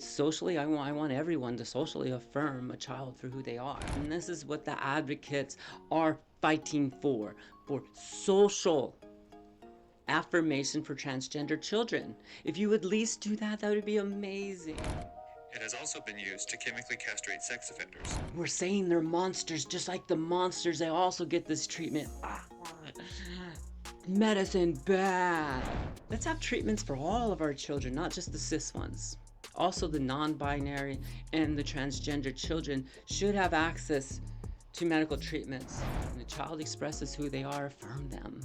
Socially, I want everyone to socially affirm a child for who they are. And this is what the advocates are fighting for social affirmation for transgender children. If you would at least do that, that would be amazing. It has also been used to chemically castrate sex offenders. We're saying they're monsters, just like the monsters, they also get this treatment. Medicine bad. Let's have treatments for all of our children, not just the cis ones. Also, the non binary and the transgender children should have access to medical treatments. When the child expresses who they are, affirm them.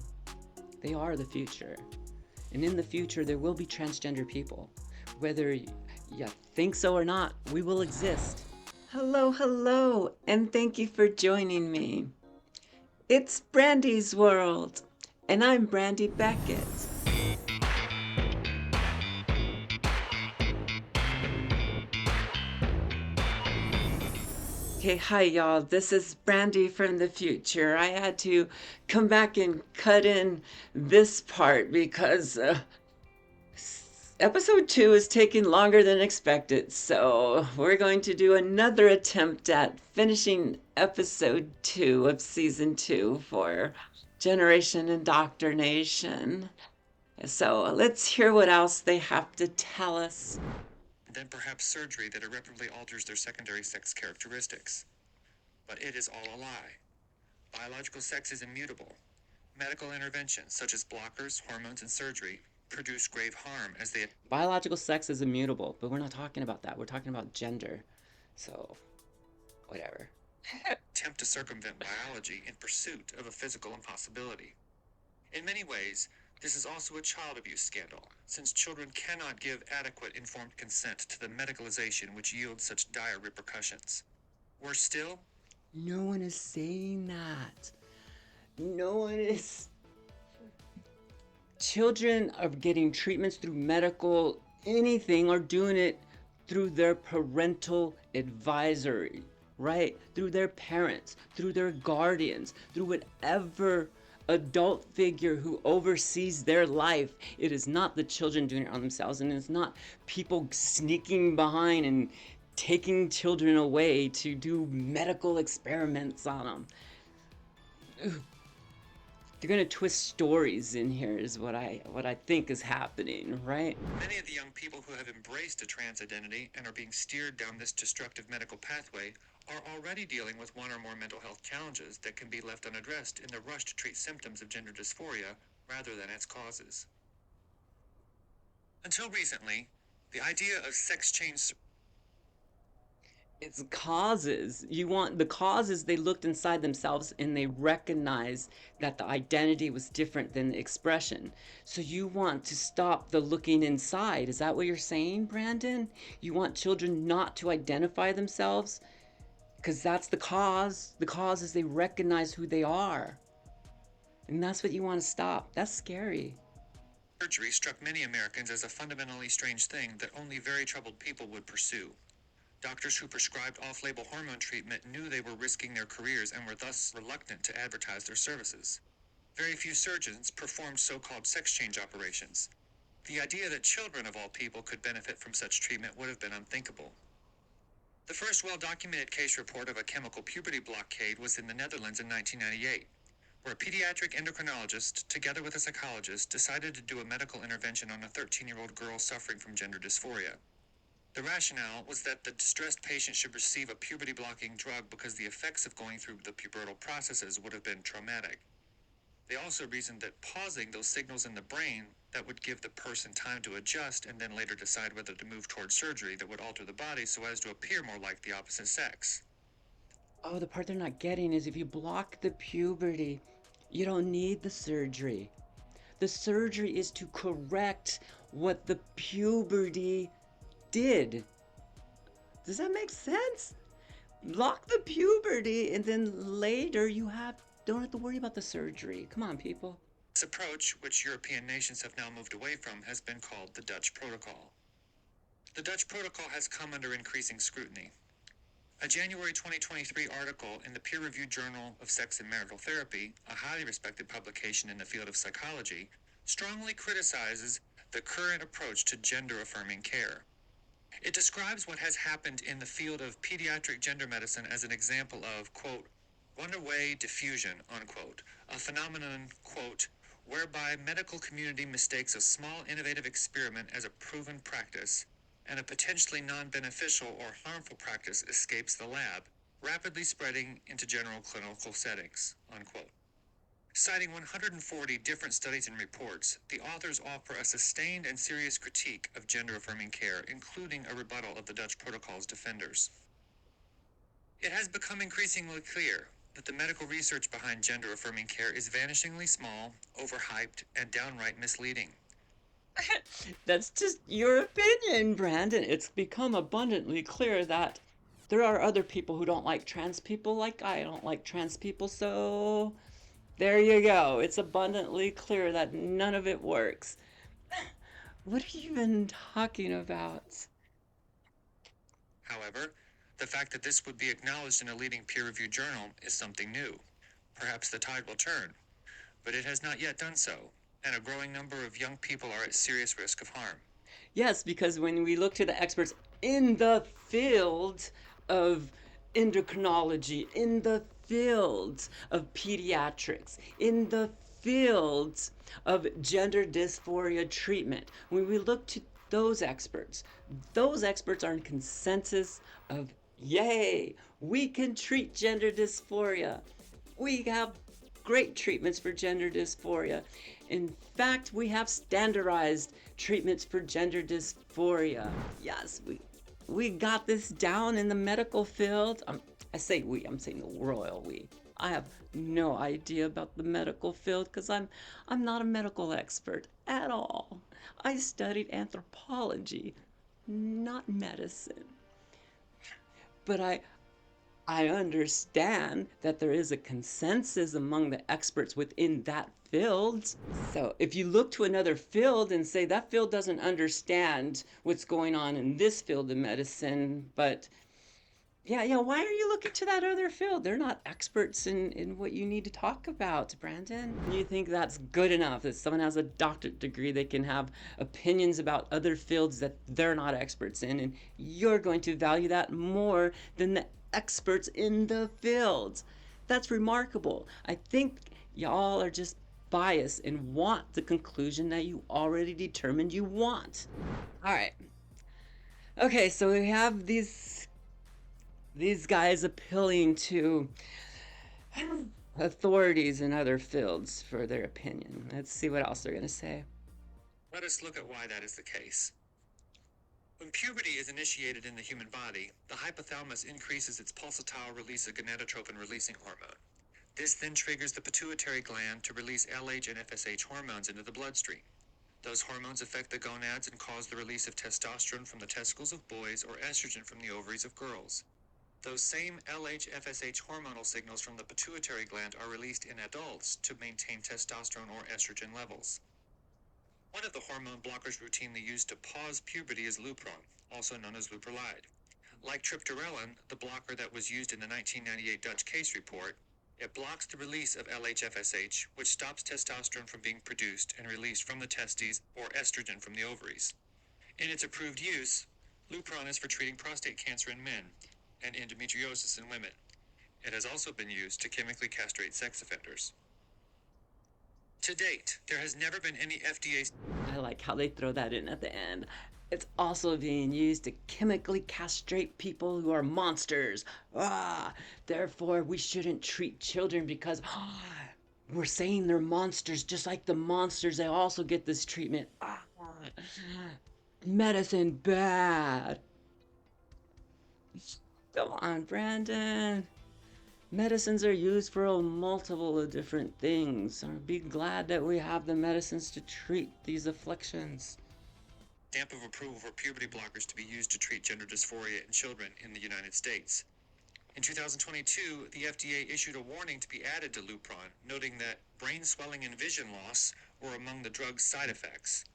They are the future. And in the future, there will be transgender people. Whether you think so or not, we will exist. Hello, hello, and thank you for joining me. It's Brandi's World, and I'm Brandi Beckett. Okay, hi y'all. This is Brandi from the future. I had to come back and cut in this part because episode 2 is taking longer than expected. So we're going to do another attempt at finishing episode 2 of season 2 for Generation Indoctrination. So let's hear what else they have to tell us. Then perhaps surgery that irreparably alters their secondary sex characteristics. But it is all a lie. Biological sex is immutable. Medical interventions, such as blockers, hormones, and surgery, produce grave harm as they Biological sex is immutable, but we're not talking about that. We're talking about gender. So, whatever. attempt to circumvent biology in pursuit of a physical impossibility. In many ways, this is also a child abuse scandal, since children cannot give adequate informed consent to the medicalization which yields such dire repercussions. Worse still, No one is saying that. No one is. Children are getting treatments through medical anything or doing it through their parental advisory, right? Through their parents, through their guardians, through whatever adult figure who oversees their life. It is not the children doing it on themselves, and it's not people sneaking behind and taking children away to do medical experiments on them. They're gonna twist stories in here is what I think is happening, right? many of the young people who have embraced a trans identity and are being steered down this destructive medical pathway are already dealing with one or more mental health challenges that can be left unaddressed in the rush to treat symptoms of gender dysphoria rather than its causes. Until recently, the idea of sex change It's causes. You want the causes, they looked inside themselves and they recognized that the identity was different than the expression. So you want to stop the looking inside. Is that what you're saying, Brandon? You want children not to identify themselves? Because that's the cause. The cause is they recognize who they are. And that's what you want to stop. That's scary. surgery struck many Americans as a fundamentally strange thing that only very troubled people would pursue. Doctors who prescribed off-label hormone treatment knew they were risking their careers and were thus reluctant to advertise their services. Very few surgeons performed so-called sex change operations. The idea that children of all people could benefit from such treatment would have been unthinkable. The first well-documented case report of a chemical puberty blockade was in the Netherlands in 1998, where a pediatric endocrinologist, together with a psychologist, decided to do a medical intervention on a 13-year-old girl suffering from gender dysphoria. The rationale was that the distressed patient should receive a puberty-blocking drug because the effects of going through the pubertal processes would have been traumatic. They also reasoned that pausing those signals in the brain that would give the person time to adjust and then later decide whether to move towards surgery that would alter the body so as to appear more like the opposite sex. Oh, the part they're not getting is if you block the puberty, you don't need the surgery. The surgery is to correct what the puberty did. Does that make sense? Block the puberty and then later you don't have to worry about the surgery. Come on, people. This approach, which European nations have now moved away from, has been called the Dutch Protocol. The Dutch Protocol has come under increasing scrutiny. A January 2023 article in the peer-reviewed Journal of Sex and Marital Therapy, a highly respected publication in the field of psychology, strongly criticizes the current approach to gender-affirming care. It describes what has happened in the field of pediatric gender medicine as an example of, quote, runaway diffusion, unquote, a phenomenon, quote, whereby medical community mistakes a small innovative experiment as a proven practice, and a potentially non-beneficial or harmful practice escapes the lab, rapidly spreading into general clinical settings, unquote. Citing 140 different studies and reports, the authors offer a sustained and serious critique of gender-affirming care, including a rebuttal of the Dutch protocol's defenders. It has become increasingly clear that the medical research behind gender-affirming care is vanishingly small, overhyped, and downright misleading. That's just your opinion, Brandon. It's become abundantly clear that there are other people who don't like trans people, like I don't like trans people, so there you go. It's abundantly clear that none of it works. What are you even talking about? However, the fact that this would be acknowledged in a leading peer-reviewed journal is something new. Perhaps the tide will turn, but it has not yet done so, and a growing number of young people are at serious risk of harm. Yes, because when we look to the experts in the field of endocrinology, in the field of pediatrics, in the field of gender dysphoria treatment, when we look to those experts are in consensus of yay, we can treat gender dysphoria. We have great treatments for gender dysphoria. In fact, we have standardized treatments for gender dysphoria. Yes, we got this down in the medical field. I say we, I'm saying the royal we. I have no idea about the medical field because I'm not a medical expert at all. I studied anthropology, not medicine. But I understand that there is a consensus among the experts within that field. So if you look to another field and say that field doesn't understand what's going on in this field of medicine, but yeah, why are you looking to that other field? They're not experts in what you need to talk about, Brandon. You think that's good enough that someone has a doctorate degree, they can have opinions about other fields that they're not experts in, and you're going to value that more than the experts in the field. That's remarkable. I think y'all are just biased and want the conclusion that you already determined you want. All right. Okay, so we have these guys appealing to authorities in other fields for their opinion. Let's see what else they're going to say. Let us look at why that is the case. When puberty is initiated in the human body, the hypothalamus increases its pulsatile release of gonadotropin-releasing hormone. This then triggers the pituitary gland to release LH and FSH hormones into the bloodstream. Those hormones affect the gonads and cause the release of testosterone from the testicles of boys or estrogen from the ovaries of girls. Those same LH-FSH hormonal signals from the pituitary gland are released in adults to maintain testosterone or estrogen levels. One of the hormone blockers routinely used to pause puberty is Lupron, also known as Leuprolide. Like triptorelin, the blocker that was used in the 1998 Dutch case report, it blocks the release of LH-FSH, which stops testosterone from being produced and released from the testes or estrogen from the ovaries. In its approved use, Lupron is for treating prostate cancer in men and endometriosis in women. It has also been used to chemically castrate sex offenders. To date, there has never been any FDA. I like how they throw that in at the end. It's also being used to chemically castrate people who are monsters. Therefore, we shouldn't treat children because we're saying they're monsters, just like the monsters. They also get this treatment. Medicine bad. Come on, Brandon. Medicines are used for a multiple of different things. So be glad that we have the medicines to treat these afflictions. Stamp of approval for puberty blockers to be used to treat gender dysphoria in children in the United States. In 2022, the FDA issued a warning to be added to Lupron, noting that brain swelling and vision loss were among the drug's side effects.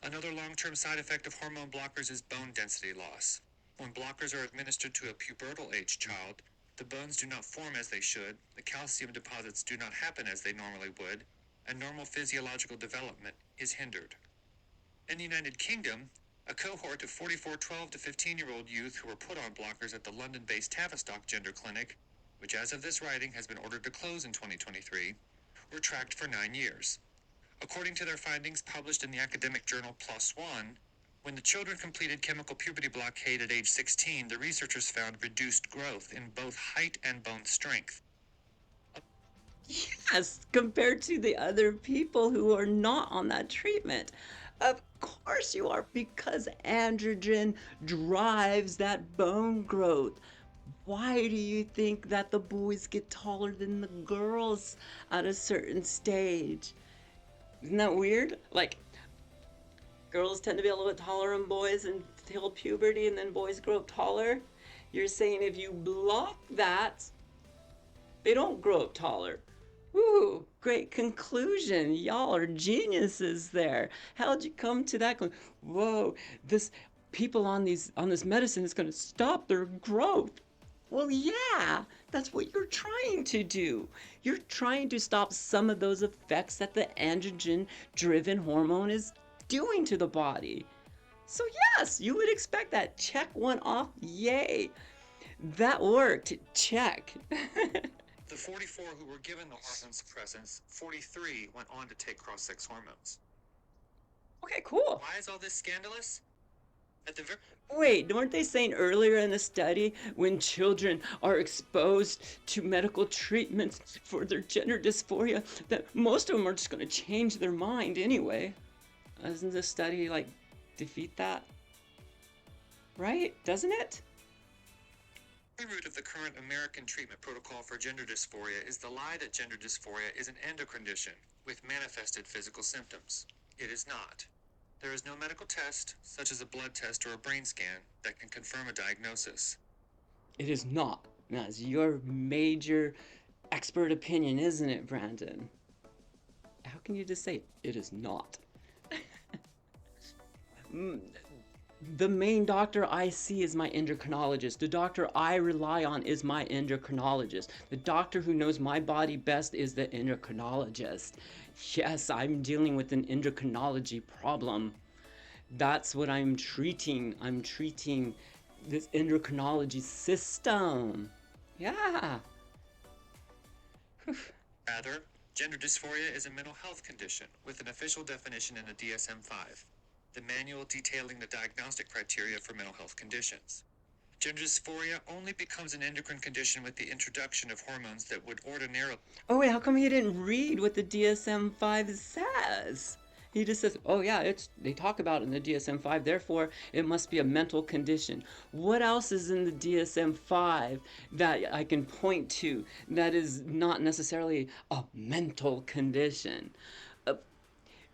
Another long-term side effect of hormone blockers is bone density loss. When blockers are administered to a pubertal age child, the bones do not form as they should, the calcium deposits do not happen as they normally would, and normal physiological development is hindered. In the United Kingdom, A cohort of 44 12 to 15-year-old youth who were put on blockers at the London-based Tavistock Gender Clinic, which as of this writing has been ordered to close in 2023, were tracked for 9 years. According to their findings published in the academic journal PLOS ONE, when the children completed chemical puberty blockade at age 16, the researchers found reduced growth in both height and bone strength. Yes, compared to the other people who are not on that treatment. Of course you are, because androgen drives that bone growth. Why do you think that the boys get taller than the girls at a certain stage? Isn't that weird? Like, girls tend to be a little bit taller than boys until puberty, and then boys grow up taller. You're saying if you block that, they don't grow up taller. Woo, great conclusion. Y'all are geniuses there. How'd you come to that? Whoa, this people on this medicine is going to stop their growth. Well, yeah, that's what you're trying to do. You're trying to stop some of those effects that the androgen driven hormone is doing to the body. So, yes, you would expect that. Check one off. Yay. That worked. Check. The 44 who were given the hormone suppressants, 43 went on to take cross-sex hormones. Okay, cool. Why is all this scandalous? At the very Wait, weren't they saying earlier in the study when children are exposed to medical treatments for their gender dysphoria that most of them are just going to change their mind anyway? Doesn't this study like defeat that? Right? Doesn't it? The root of the current American treatment protocol for gender dysphoria is the lie that gender dysphoria is an endocrine condition with manifested physical symptoms. It is not. There is no medical test, such as a blood test or a brain scan, that can confirm a diagnosis. It is not. That's your major expert opinion, isn't it, Brandon? How can you just say it is not? The main doctor I see is my endocrinologist. The doctor I rely on is my endocrinologist. The doctor who knows my body best is the endocrinologist. Yes, I'm dealing with an endocrinology problem. That's what I'm treating. I'm treating this endocrinology system. Yeah. Rather, gender dysphoria is a mental health condition with an official definition in the DSM-5, the manual detailing the diagnostic criteria for mental health conditions. Gender dysphoria only becomes an endocrine condition with the introduction of hormones that would ordinarily. Oh wait, how come you didn't read what the DSM-5 says? He just says, "Oh yeah, they talk about it in the DSM-5, therefore it must be a mental condition." What else is in the DSM-5 that I can point to that is not necessarily a mental condition?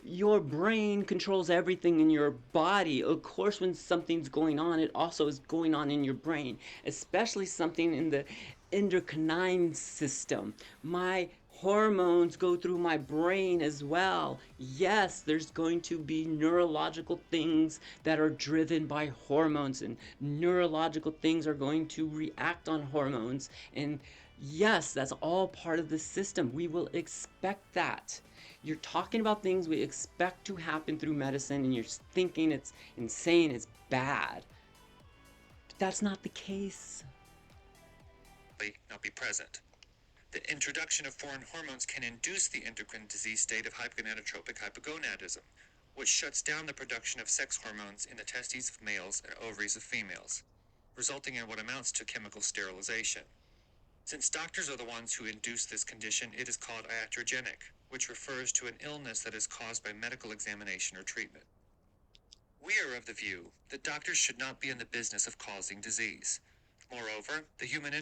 Your brain controls everything in your body. Of course, when something's going on, it also is going on in your brain, especially something in the endocrine system. My hormones go through my brain as well. Yes, there's going to be neurological things that are driven by hormones, and neurological things are going to react on hormones. And yes, that's all part of the system. We will expect that. You're talking about things we expect to happen through medicine, and you're thinking it's insane, it's bad. But that's not the case. Not be present. The introduction of foreign hormones can induce the endocrine disease state of hypogonadotropic hypogonadism, which shuts down the production of sex hormones in the testes of males and ovaries of females, resulting in what amounts to chemical sterilization. Since doctors are the ones who induce this condition, it is called iatrogenic, which refers to an illness that is caused by medical examination or treatment. We are of the view that doctors should not be in the business of causing disease. Moreover, the human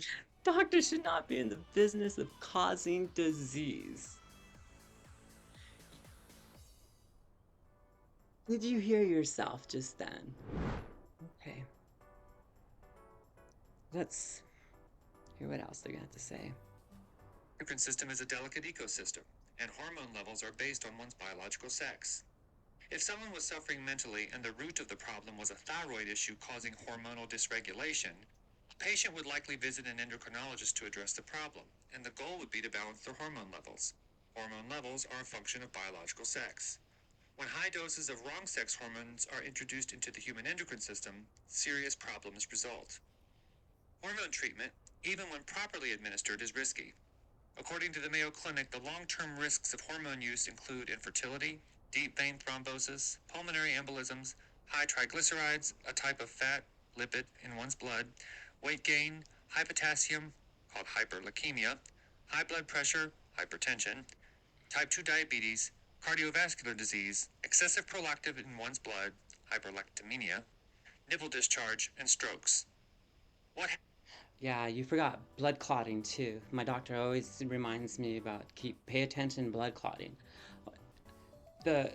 Doctors should not be in the business of causing disease. Did you hear yourself just then? Okay. Let's hear what else they're going to have to say. endocrine system is a delicate ecosystem, and hormone levels are based on one's biological sex. If someone was suffering mentally and the root of the problem was a thyroid issue causing hormonal dysregulation, a patient would likely visit an endocrinologist to address the problem, and the goal would be to balance their hormone levels. Hormone levels are a function of biological sex. When high doses of wrong sex hormones are introduced into the human endocrine system, serious problems result. Hormone treatment, even when properly administered, is risky. According to the Mayo Clinic, the long-term risks of hormone use include infertility, deep vein thrombosis, pulmonary embolisms, high triglycerides, a type of fat, lipid, in one's blood, weight gain, high potassium, called hyperlipemia, high blood pressure, hypertension, type 2 diabetes, cardiovascular disease, excessive prolactin in one's blood, hyperlactemia, nipple discharge, and strokes. What Yeah, you forgot blood clotting too. My doctor always reminds me about pay attention blood clotting. The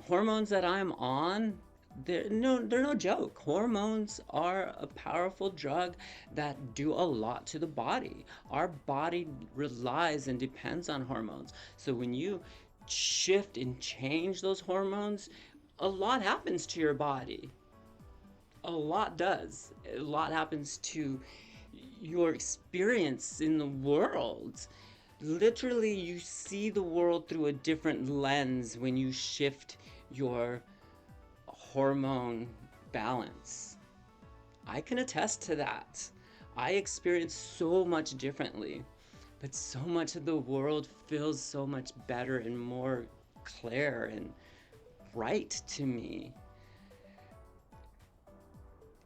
hormones that I'm on, they're no joke. Hormones are a powerful drug that do a lot to the body. Our body relies and depends on hormones. So when you shift and change those hormones, a lot happens to your body. A lot does. A lot happens to your experience in the world. Literally, you see the world through a different lens when you shift your hormone balance. I can attest to that. I experience so much differently, but so much of the world feels so much better and more clear and right to me.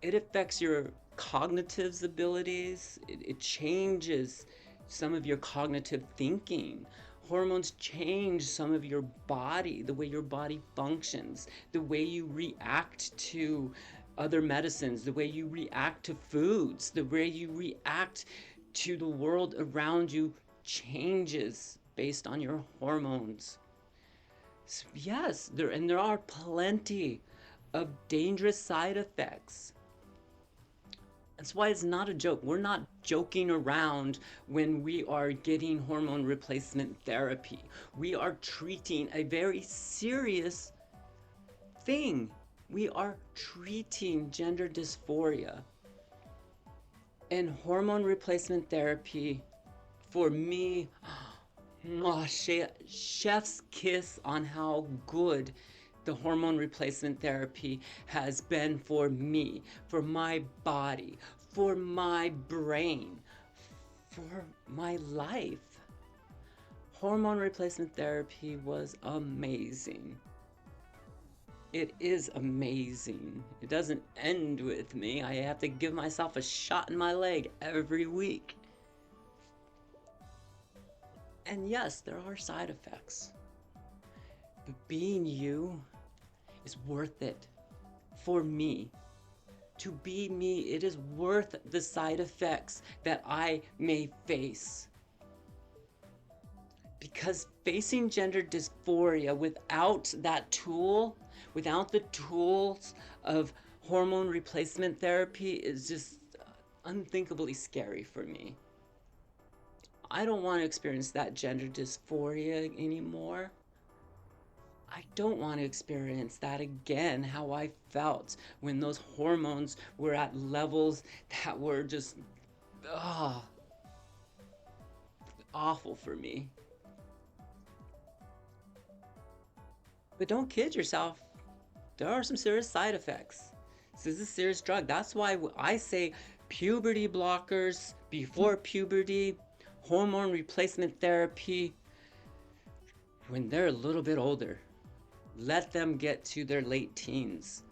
It affects your cognitive abilities. It changes some of your cognitive thinking. Hormones change some of your body, the way your body functions, the way you react to other medicines, the way you react to foods, the way you react to the world around you changes based on your hormones. So yes, there are plenty of dangerous side effects. That's why it's not a joke. We're not joking around when we are getting hormone replacement therapy. We are treating a very serious thing. We are treating gender dysphoria. And hormone replacement therapy, for me, oh, chef's kiss on how good the hormone replacement therapy has been for me, for my body, for my brain, for my life. Hormone replacement therapy was amazing. It is amazing. It doesn't end with me. I have to give myself a shot in my leg every week. And yes, there are side effects. But being you is worth it for me. To be me, it is worth the side effects that I may face. Because facing gender dysphoria without that tool, without the tools of hormone replacement therapy, is just unthinkably scary for me. I don't want to experience that gender dysphoria anymore. I don't want to experience that again, how I felt when those hormones were at levels that were just oh, awful for me. But don't kid yourself. There are some serious side effects. This is a serious drug. That's why I say puberty blockers before puberty, hormone replacement therapy when they're a little bit older. Let them get to their late teens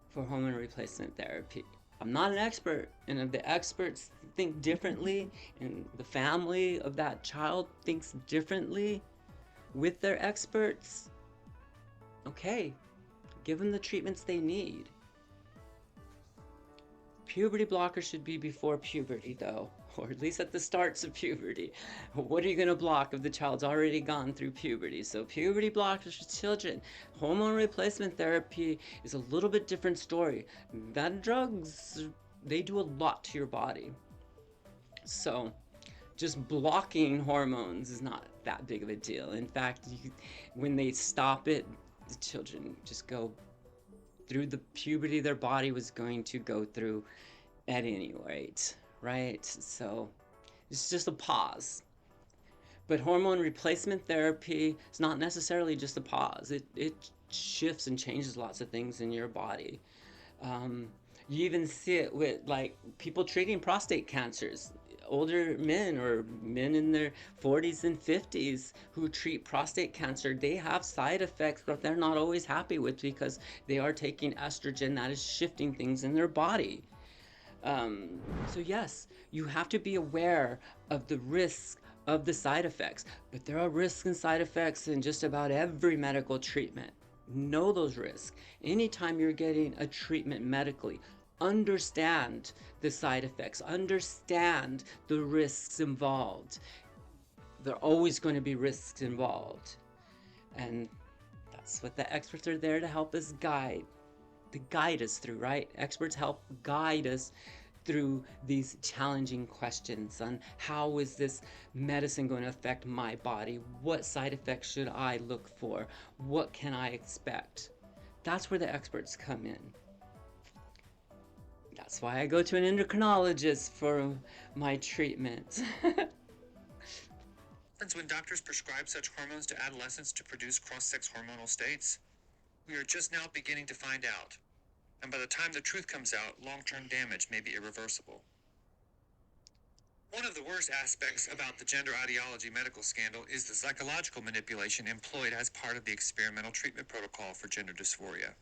for hormone replacement therapy. I'm not an expert, and if the experts think differently and the family of that child thinks differently with their experts, okay, give them the treatments they need. Puberty blockers should be before puberty, though, or at least at the starts of puberty. What are you going to block if the child's already gone through puberty? So, puberty blockers for children. Hormone replacement therapy is a little bit different story. That drugs, they do a lot to your body. So, just blocking hormones is not that big of a deal. In fact, when they stop it, the children just go through the puberty their body was going to go through at any rate, right? So it's just a pause. But hormone replacement therapy is not necessarily just a pause. It shifts and changes lots of things in your body. Um, you even see it with like people treating prostate cancers. Older men or men in their 40s and 50s who treat prostate cancer, they have side effects that they're not always happy with because they are taking estrogen that is shifting things in their body. So yes, you have to be aware of the risks of the side effects, but there are risks and side effects in just about every medical treatment. Know those risks. Anytime you're getting a treatment medically, understand the side effects, understand the risks involved. There are always going to be risks involved. And that's what the experts are there to help us guide us through, right? Experts help guide us through these challenging questions on how is this medicine going to affect my body? What side effects should I look for? What can I expect? That's where the experts come in. That's why I go to an endocrinologist for my treatment. When doctors prescribe such hormones to adolescents to produce cross-sex hormonal states, we are just now beginning to find out. And by the time the truth comes out, long-term damage may be irreversible. One of the worst aspects about the gender ideology medical scandal is the psychological manipulation employed as part of the experimental treatment protocol for gender dysphoria.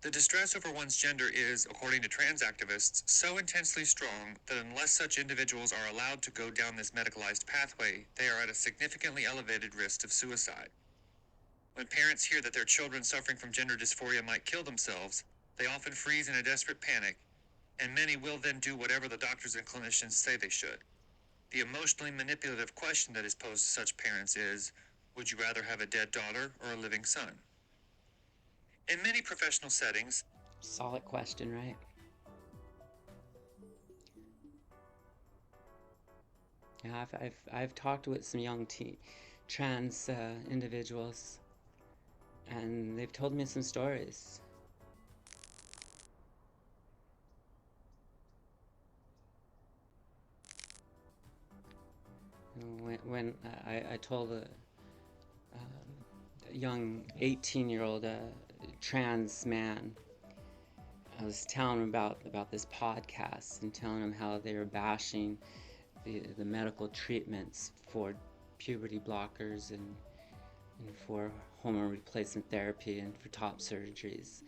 The distress over one's gender is, according to trans activists, so intensely strong that unless such individuals are allowed to go down this medicalized pathway, they are at a significantly elevated risk of suicide. When parents hear that their children suffering from gender dysphoria might kill themselves, they often freeze in a desperate panic, and many will then do whatever the doctors and clinicians say they should. The emotionally manipulative question that is posed to such parents is, would you rather have a dead daughter or a living son? In many professional settings, Solid question, right? Yeah, I've talked with some young trans individuals, and they've told me some stories. When I told a young 18-year-old trans man, I was telling him about this podcast and telling him how they were bashing the medical treatments for puberty blockers and for hormone replacement therapy and for top surgeries.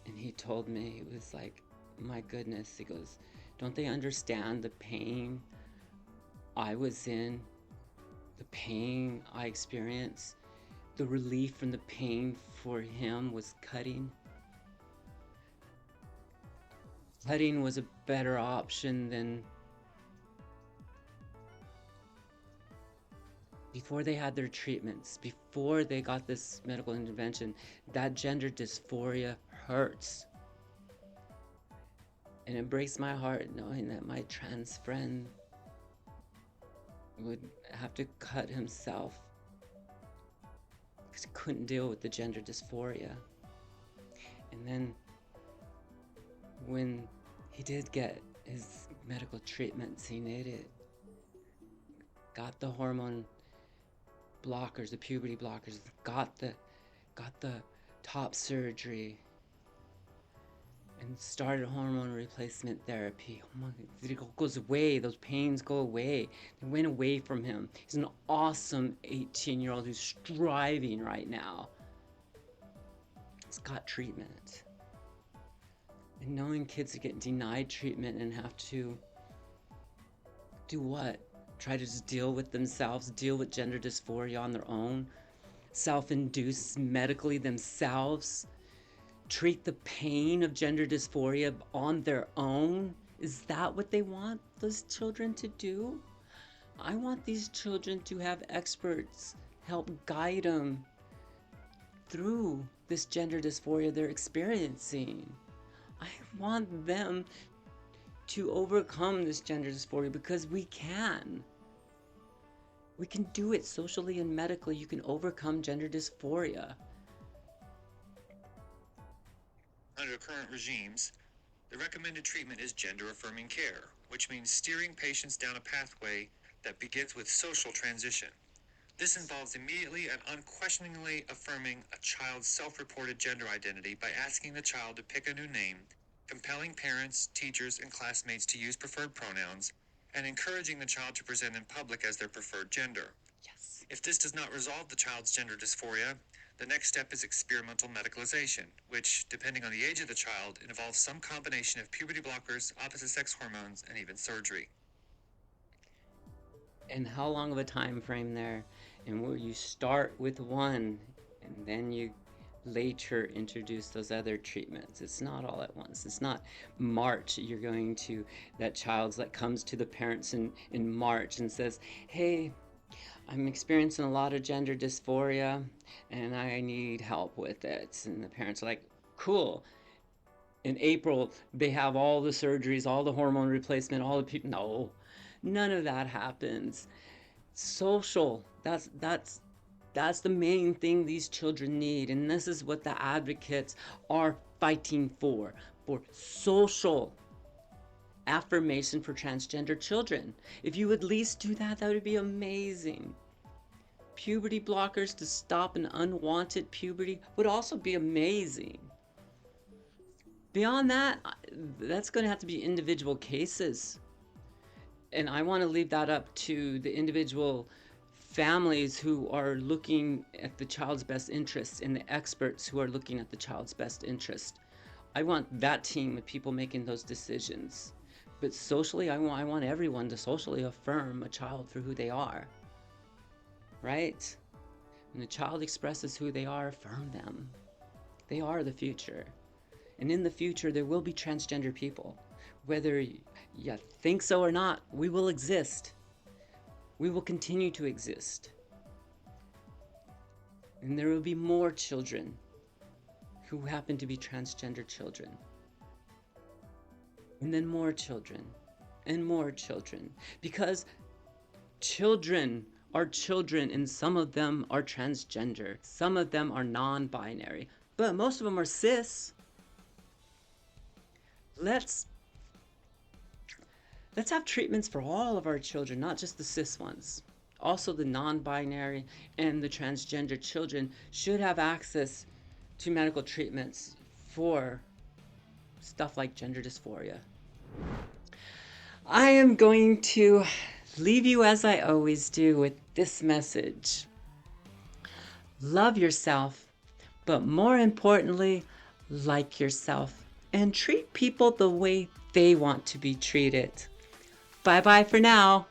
And he told me, he was like, my goodness, he goes, don't they understand the pain I was in, the pain I experienced? The relief from the pain for him was cutting. Cutting was a better option than before they had their treatments, before they got this medical intervention. That gender dysphoria hurts. And it breaks my heart knowing that my trans friend would have to cut himself because he couldn't deal with the gender dysphoria. And then when he did get his medical treatments, he needed, got the hormone blockers, the puberty blockers, got the top surgery, and started hormone replacement therapy. Oh my, it goes away. Those pains go away. They went away from him. He's an awesome 18-year-old who's striving right now. He's got treatment. And knowing kids are getting denied treatment and have to do what? Try to just deal with themselves, deal with gender dysphoria on their own, self-induce medically themselves, treat the pain of gender dysphoria on their own? Is that what they want those children to do? I want these children to have experts help guide them through this gender dysphoria they're experiencing. I want them to overcome this gender dysphoria because we can. We can do it socially and medically. You can overcome gender dysphoria. under current regimes, the recommended treatment is gender-affirming care, which means steering patients down a pathway that begins with social transition. This involves immediately and unquestioningly affirming a child's self-reported gender identity by asking the child to pick a new name, compelling parents, teachers, and classmates to use preferred pronouns, and encouraging the child to present in public as their preferred gender. Yes. If this does not resolve the child's gender dysphoria, the next step is experimental medicalization, which, depending on the age of the child, involves some combination of puberty blockers, opposite sex hormones, and even surgery. And how long of a time frame there? And where you start with one and then you later introduce those other treatments. It's not all at once. It's not March. You're going to, that child's that comes to the parents in March and says, hey, I'm experiencing a lot of gender dysphoria and I need help with it. And the parents are like, cool. In April, they have all the surgeries, all the hormone replacement, all the people. No, none of that happens. Social, that's the main thing these children need, and this is what the advocates are fighting for social affirmation for transgender children. If you at least do that, that would be amazing. Puberty blockers to stop an unwanted puberty would also be amazing. Beyond that, that's going to have to be individual cases. And I want to leave that up to the individual families who are looking at the child's best interests and the experts who are looking at the child's best interest. I want that team of people making those decisions. But socially, I want everyone to socially affirm a child for who they are. Right? When a child expresses who they are, affirm them. They are the future. And in the future, there will be transgender people. Whether you think so or not, we will exist. We will continue to exist. And there will be more children who happen to be transgender children. And then more children. And more children. Because children are children, and some of them are transgender. Some of them are non-binary. But most of them are cis. Let's have treatments for all of our children, not just the cis ones. Also, the non-binary and the transgender children should have access to medical treatments for stuff like gender dysphoria. I am going to leave you as I always do with this message. Love yourself, but more importantly, like yourself, and treat people the way they want to be treated. Bye-bye for now.